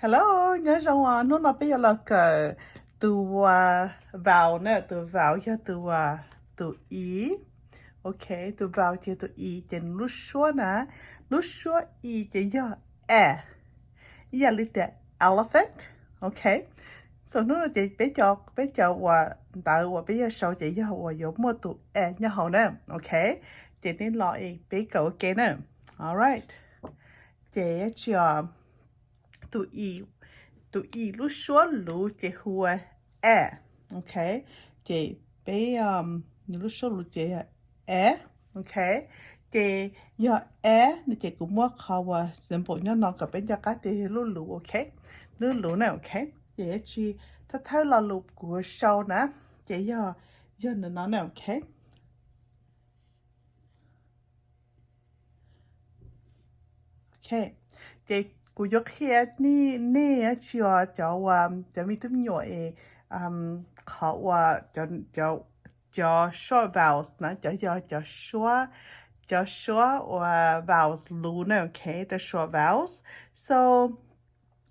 Hello, nhớ rằng nó bây giờ là cái từ vào nè, từ vào cho từ ý. Ok, từ vào cho từ ý thì lúc số ý thì cho giờ lịch elephant. Ok, so nó là chỉ bây giờ tạo bây giờ sau chỉ cho có một từ nhớ hậu nè. Ok, chỉ nên nói bây giờ ok nè. Alright, chỉ cho từ ý lúc số lúc chỉ hùa ok chỉ bé lúc số lúc chỉ ok chỉ giờ nó chỉ cũng mua khâu simple nhá nó cả bên cái thì lúc lúc ok lúc lúc này ok chỉ ta thấy là lúc của sau nè chỉ giờ nó này ok ok chỉกูยกเฮียนี่จะว่าจะมีตุ้มหน่วยเขาว่าจะ short vowels นะจะ short ว่า vowels รู้นะโอเค the short vowels so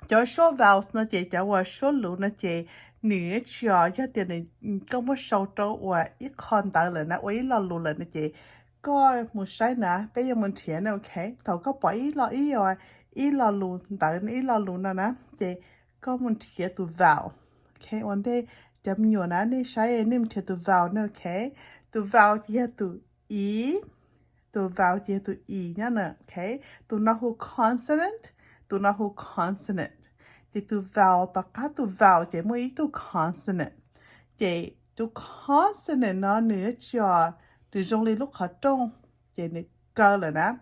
จะ short vowels นะจะว่า short รู้นะเหนือจะเดี๋ยวนี้ก็ว่า short ว่าอีกคนตายเลยนะว่าอีเรารู้เลยนะก็ไม่ใช่นะเป็นยังมันเถียนนะโอเคเขาก็ปล่อยอีเรารู้แต่อีเรารู้นะก็มันเถียนตัว vowel โอเควันที่จำอยู่นะนี่ใช้นี่มันเถียนตัว vowel นะโอเคตัว vowel จะตัว e ตัว vowel จะตัว e เนี่ยนะโอเคตัวนั้นคือ consonant ตัวนั้นคือ consonant ตัว vowel ต่อกันตัว vowel จะไม่ตัว consonant ตัว consonant นะเนื้อจะtừ trong lên lúc họ trong chị này cơ là nè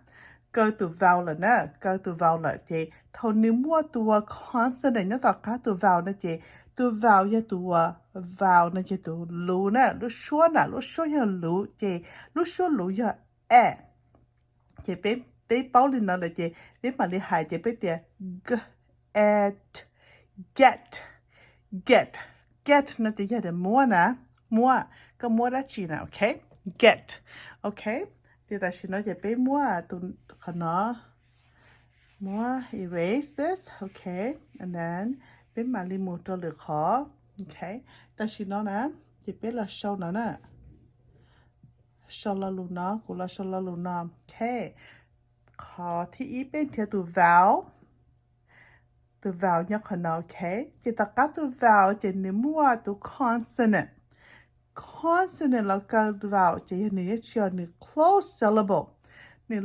cơ từ vào là nè cơ từ vào là chị thầu nếu mua từ consonant nó tất cả từ vào nè chị từ vào cho từ vào nè chị từ lú nè lúc số cho lú chị lúc số lú cho chị bé bao lên nó là chị bé mà đi hại chị bé tiền get nó chỉ là mua nè mua cái mua đó chị nào ok get okay thì ta sẽ nói về bé mua tụi nó mua erase this okay and then bé mà li một cho được khó okay ta sẽ nói nè thì bé là show nó nè show là luôn nó cũng là show là luôn nó okay khó thì ý bên theo tụi vào nhá khó nó okay thì ta cắt tụi vào thì nếu mua tụi consonant là cái vào chỉ là chưa close syllable nên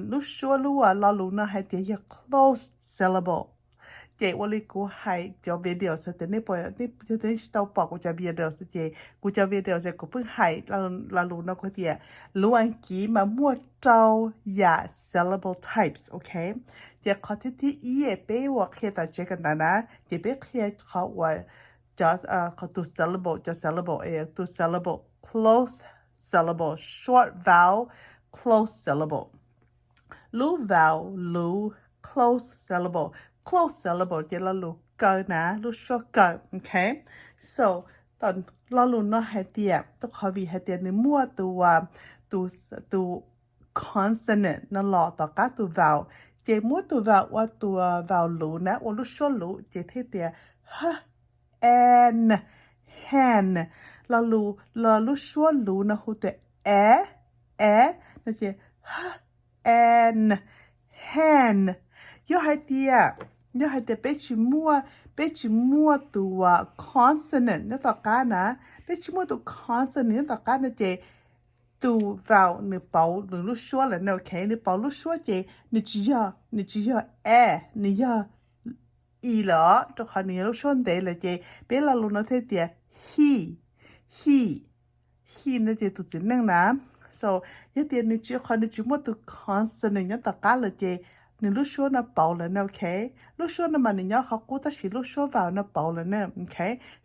lúc xưa là lúc nào hay chỉ là close syllable chỉว่าเลยกูให้จะวิดีโอเสร็จนี่พอนี่จะได้ตัวปอกกูจะวิดีโอเสร็จกูจะวิดีโอเสร็จกูเพิ่งให้เรารู้นะก็เดียรู้อันกี้มามั่วเจ้าอย่า syllable types โอเคจะขอที่อีเป้ว่าเคตัดเจกันนะจะเป้เคเขาว่าjust to syllable to syllable close syllable short vowel close syllable lu vowel close syllable chỉ là lu cơ na lu short cơ okay so ตอนเราlu nó hay tiệpต้องขอวิให้เตียนในมั่วตัว consonant นั่นหล่อต่อกับตัว vowel เจมั่วตัว vowel ว่าตัว vowel ลูนะว่าlu short ลูเจเทียเตียฮะhen เรารู้ชัวรู้นะฮูแต่นั่นสิhen ย่อให้เตียไปชิมัวตัว consonant นั่นต่อกันนะไปชิมัวตัว consonant นั่นต่อกันนะเจตัว vowel นี่เป่าหรือรู้ชัวแล้วนะโอเคนี่เป่ารู้ชัวเจนี่จีย่อนี่ย่ออีเหรอตัวคนนี้รู้ชนเดเลยเจเป็นเรารู้นะเทีย he นะเจตัวจีนั่งนะ so ยัดเดียนี่จีคนนี้จีมัวตัว consonant ยัดตะการเลยเจนี่รู้ชัวนะเป่าแล้วนะโอเครู้ชัวนะมันนี่ย่อเขากูตัดสิรู้ชัว vowel นะเป่าแล้วนะโอเค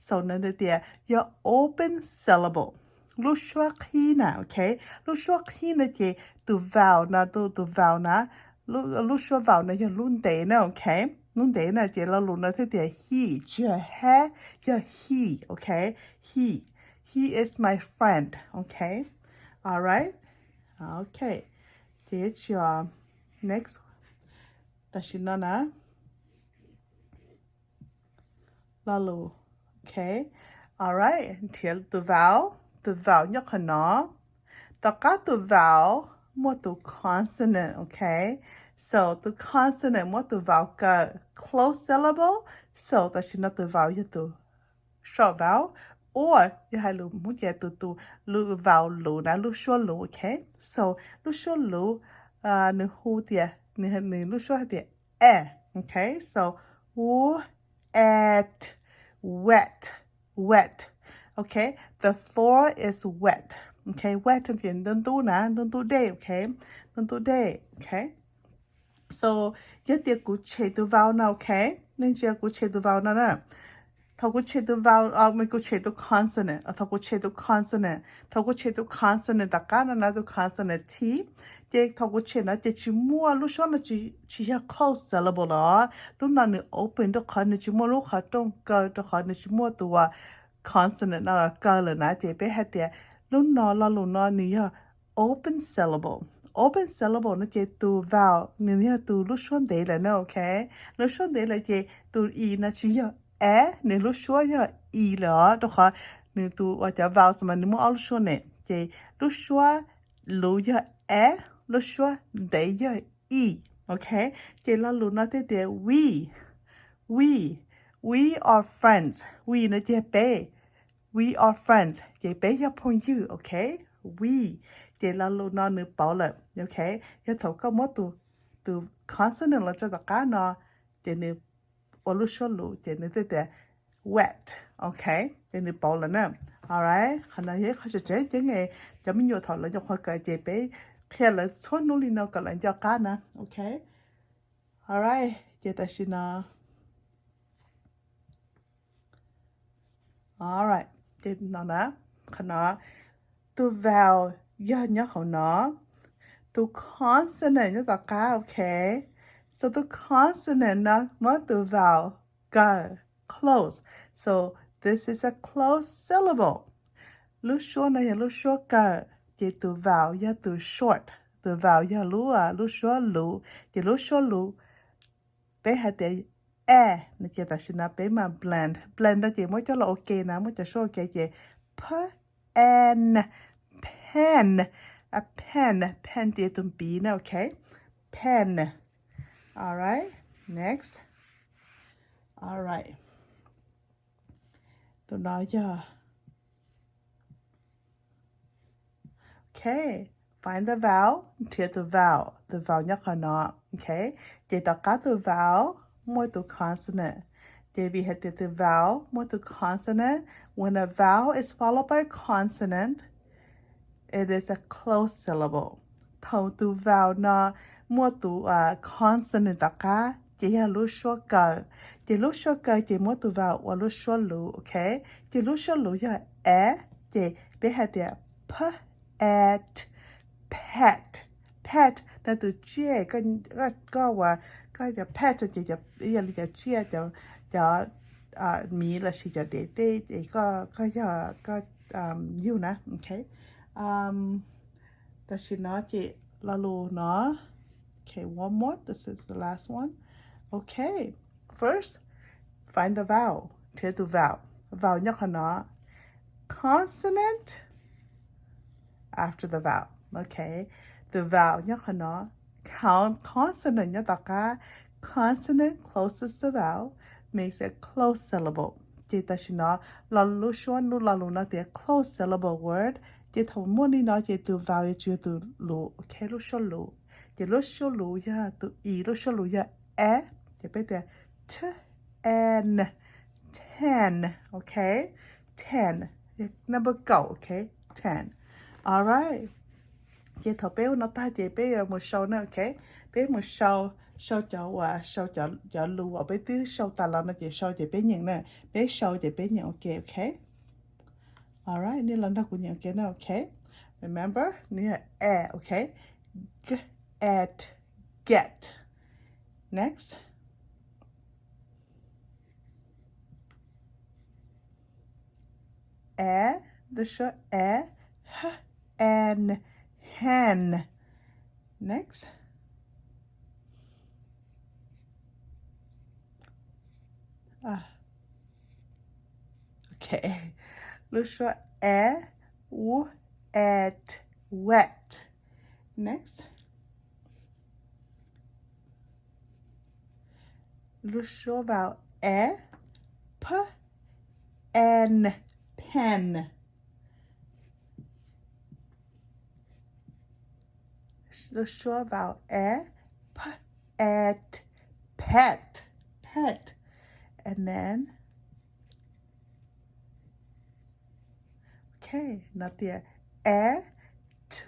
so นั่นเดียอย่า open syllable รู้ชัวขี้นะโอเครู้ชัวขี้นะเจตัว vowel นะตัว vowel นะรู้ชัว vowel นะอย่ารุ่นเดนะโอเคนุ่นเดนะเจเรารู้นะที่เดีย he เชื่อแฮอย่า he okay he is my friend okay alright okay เจเชื่อ next แต่ชินนะ lalu. Okay. All right. Until the vowel nhắc hả nó. Tất cả the vowel một từ consonant. Okay. So the consonant một từ vowel cả close syllable. So ta chỉ nói từ vowel như từ short vowel. Or you have lu muốn dạy từ lu vowel lu na lu short lu. Okay. So lu short lu nữ hu tiệt nữ lu short tiệt Okay. So at wet. Okay, the floor is wet. Okay, wet again. Don't do day. Okay, don't do day. Okay, so you take good check the vowel now. Okay, then you good check the vowel now. Thao good check the vowel. Mình good check the consonant. Thao good check the consonant. Thao good check the consonant. Tất cả là the consonant T. Để thao good check nó để chỉ mua lúc sau nó chỉ là close syllable đó. Lúc nào nó open đó khó nó chỉ mua lúc khó trong cơ đó khó nó chỉ mua từ consonant nó là cơ là nãy thì bé hết tiệt lúc nó nè open syllable nó chỉ từ vào nè từ lúc xuống đấy là nó ok lúc xuống đấy là chỉ từ y nó chỉ là nè lúc xuống là y là đó khó nè từ ở chỗ vào mà nè mua lúc xuống nè chỉ lúc xuống lúc là lúc xuống đấy là y ok chỉ là lúc nó thế tiệt we are friends. We nó chỉ bé. We are friends. Chỉ bé cho phong you, okay? We. Chỉ là lúc nó nữ bảo là, okay? Giờ thấu có một từ consonant là cho tất cả nó. Chỉ nữ ở lúc số lũ. Chỉ nữ thế thế wet, okay? Chỉ nữ bảo là nè. Alright? Khả năng hết khó chế chứ nghe. Cho mình nhiều thảo là cho khoa cờ chỉ bé. Khi là số nụ lý nào cả là cho cả nè, okay? Alright? Chỉ ta xin nó. Alright, thì nó nè, nó từ vowel nhớ hậu nó, từ consonant nhớ tất cả, okay? So the consonant nó mới từ vowel close. So this is a close syllable. Lúc short này lúc short chỉ từ vowel nhớ từ short, từ vowel nhớ lúc short chỉ lúc short bé hạt để nó chỉ ta xin bé mà blend đó chỉ mới cho là ok nè mới cho số ok chị pen pen thì tụm bí nè ok pen alright next alright tôi nói cho okay find the vowel thì the vowel nhắc là nó okay chỉ tất cả the vowel mỗi từ consonant. They be had the vowel mỗi từ consonant. When a vowel is followed by a consonant, it is a close syllable. Thầu từ vowel nó mỗi từ consonant tất cả chỉ là lúc số cờ. Chỉ lúc số cờ chỉ mỗi từ vowel và lúc số lũ, okay? Chỉ lúc số lũ là chỉ be had the pet là từ chia có cái pet chỉ là chia cho mi là chỉ cho để có you nè okay ta chỉ nói chị là lu nó okay one more this is the last one okay first find the vowel thế từ vowel nhắc nó consonant after the vowel okay the vowel nhắc nó count consonant nhắc tất cả consonant closest to vowel makes a close syllable. Chỉ ta xin nó là lúc xuân lúc là lúc nó thì close syllable word. Chỉ thầu muốn đi nói chỉ từ vowel chỉ từ lũ, okay lúc xuân lũ. Chỉ lúc xuân lũ ya từ y lúc xuân lũ ya chỉ biết là ten, okay 10 number go, okay 10. Alright. Chỉ thầu béo nó ta chỉ bé một show nữa, okay bé một show cho lưu ở bé thứ show ta là nó chỉ show chỉ bé nhận nè bé show chỉ bé nhận okay alright nên lần đầu cũng nhận cái nào okay remember nè okay get next the show and hen next Okay. Lusho e, w, et, wet. Next. Lusho vowel e, p, n, pen. Lusho vowel e, p, et, pet. Pet. And then, okay, not there. E, t,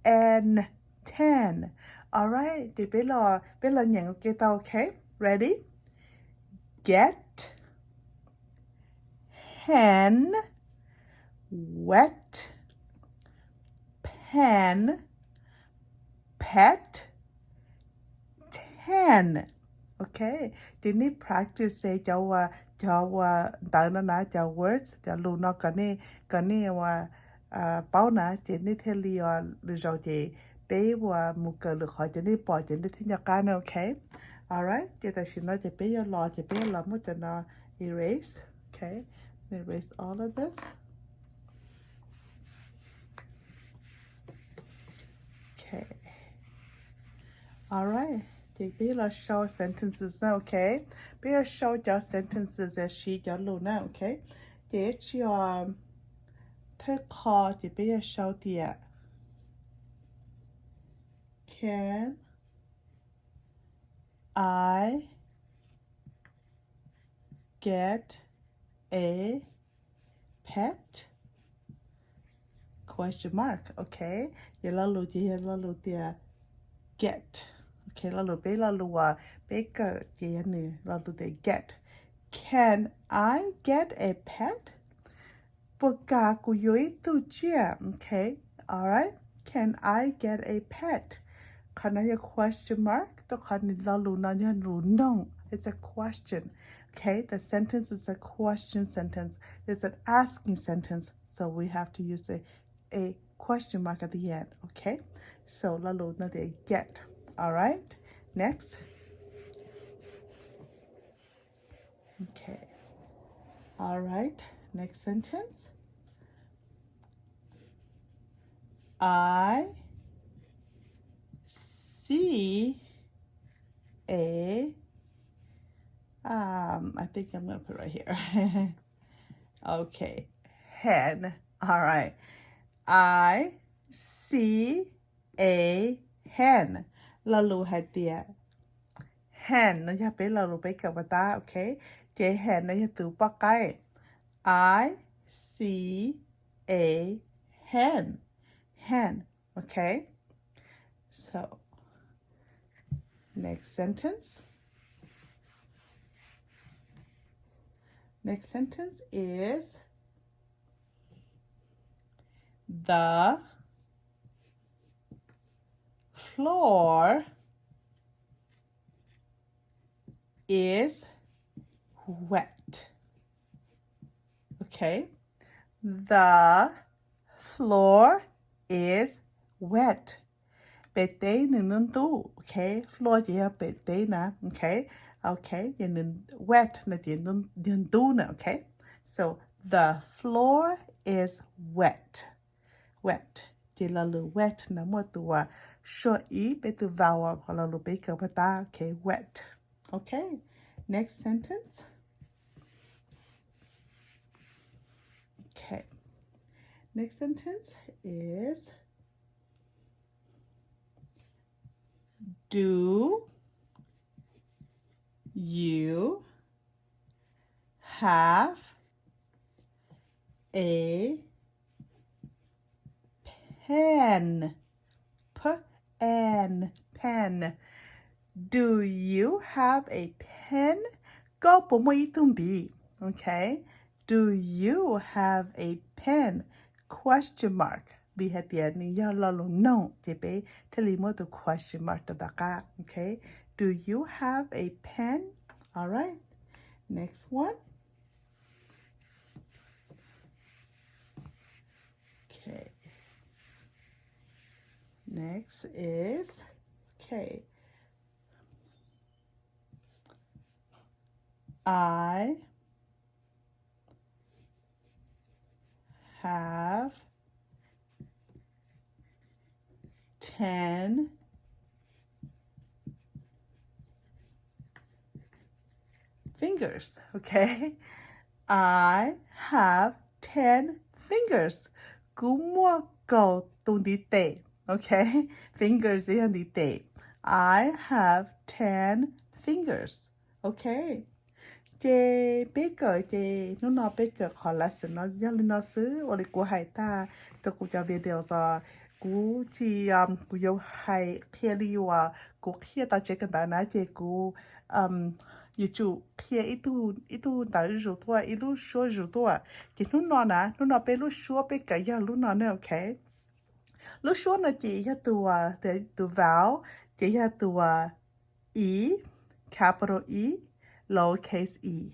n, ten. All right, thì bé lo nhận ok tao, okay? Ready? Get, hen, wet, pen, pet, ten. Okay, thì ní practice say cho tao nó nã cho words cho luôn nó cái này bảo nã thì ní theo li rồi thì bé một cái lực hỏi thì ní bỏ thì ní theo nhà nó okay. Alright, thì ta xin nói thì bé lo một cho nó erase. Okay, erase all of this. Okay. Alright, thì bé lo show sentences now, okay? Bé show your sentences as she cho luôn now, okay? Thì cho thế khó thì bé show thì can I get a pet? Question mark, okay? Thì lalu thì get. Okay, lalu bé cái gì nữa lalu thì get. Can I get a pet? Baka kuyoi tu chia. Okay, alright. Can I get a pet? Can I a question mark? To kan lalu nanya no. It's a question. Okay, the sentence is a question sentence. It's an asking sentence. So we have to use a question mark at the end. Okay, so lalu na de get. Alright, next. Okay, alright, next sentence. I see a I think I'm gonna put right here. Okay, hen. All right, I see a hen. Lalu hadia hen nó ya bé lalu bé cả ta, okay? Chế hen nó ya từ bắc cái. I see a hen. Hen, okay? So, next sentence. Next sentence is the floor is wet. Okay? The floor is wet. Bê tế nên tu, okay? Floor chỉ là bê tế nè, okay? Okay, và nên wet là chỉ nên tu nè, okay? So, the floor is wet. Wet. Chỉ là lửa wet nè, một từ short ý, bê từ vowel, hoặc là lửa bê cơ bà ta, okay? Wet. Okay, next sentence. Okay. Next sentence is do you have a pen? Pen. Do you have a pen? Có bộ mấy tung bị. Okay. Do you have a pen? Question mark. Vì hết tiền thì do lo luôn no. Thì bé thế lý mô từ question mark đó cả. Okay. Do you have a pen? All right. Next one. Okay. Next is, okay. I have 10 fingers. Okay, I have 10 fingers. Cú mua cầu tung đi tệ. Okay, fingers is đi tệ. I have 10 fingers. Okay. Chê bé cỡ chê nó bé cỡ khó là sự nó do lên nó xứ ở đây của hải ta tôi cũng cho biết điều rồi cú chỉ cú yêu hải kia đi qua cú kia ta chơi cái đó nãy chê cú yêu chủ kia ít tu ta rủ tua ít lúc số rủ tua thì nó bé lúc số bé cỡ giờ lúc nó nữa ok lúc số nó chỉ cho từ vào chỉ cho từ E capital E lowercase e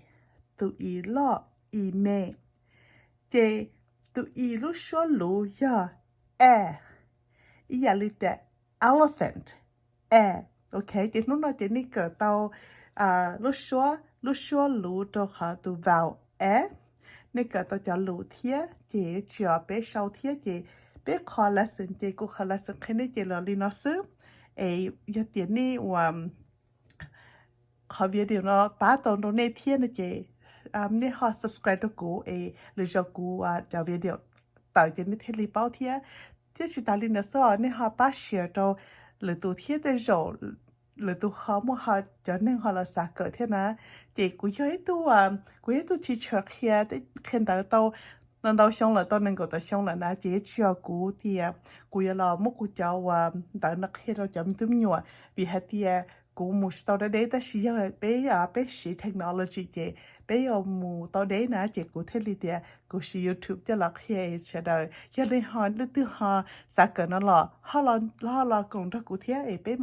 tụ ý lo ý mẹ chê tụ ý lúc số lũ ya ý ya li tệ elephant ok thì lúc nào chỉ ní cỡ tàu lúc số lũ cho họ tụ vào ní cỡ tàu cho lũ thiê chỉ cho bé sau thiê chỉ bé khó lesson chỉ cũng khó lesson khi ní chỉ là li nó sư ya tiền ní họ video nó bắt đầu nó này thiên là chị nên họ subscribe cho cô lựa cho cô cho video tạo cho nên thế li bao thiên thế chỉ ta lên nó sao nên họ bắt share cho lựa tụ thiên để rồi lựa tụ họ mà họ cho nên họ là sao cỡ thế nào chị cũng cô ấy tu chỉ chờ kia để khen tới tao nên tao xong là tao nên gọi tao xong là na chỉ cho cô thì cô ấy là một cô cháu tao nó khi tao chấm túm nhựa vì hết thì cú một tàu đấy ta sử dụng bé sử technology chị bé một tàu đấy nè chị cụ thể li tiệt cụ sử YouTube cho là khi sẽ đời cho nên họ lúc từ họ sẽ cần nó là họ là cùng cho cụ thể bé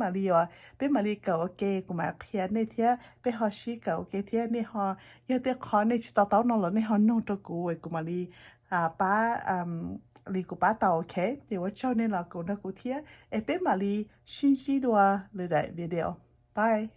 mà li cầu ok của mà khi này thế bé họ sử cầu ok thế này họ giờ tới khó này chỉ tàu nó là này họ nông cho cụ của mà li ba li của ba tàu ok thì cho nên là cùng cho cụ thể bé mà li xin chỉ đùa lời đại video. Bye.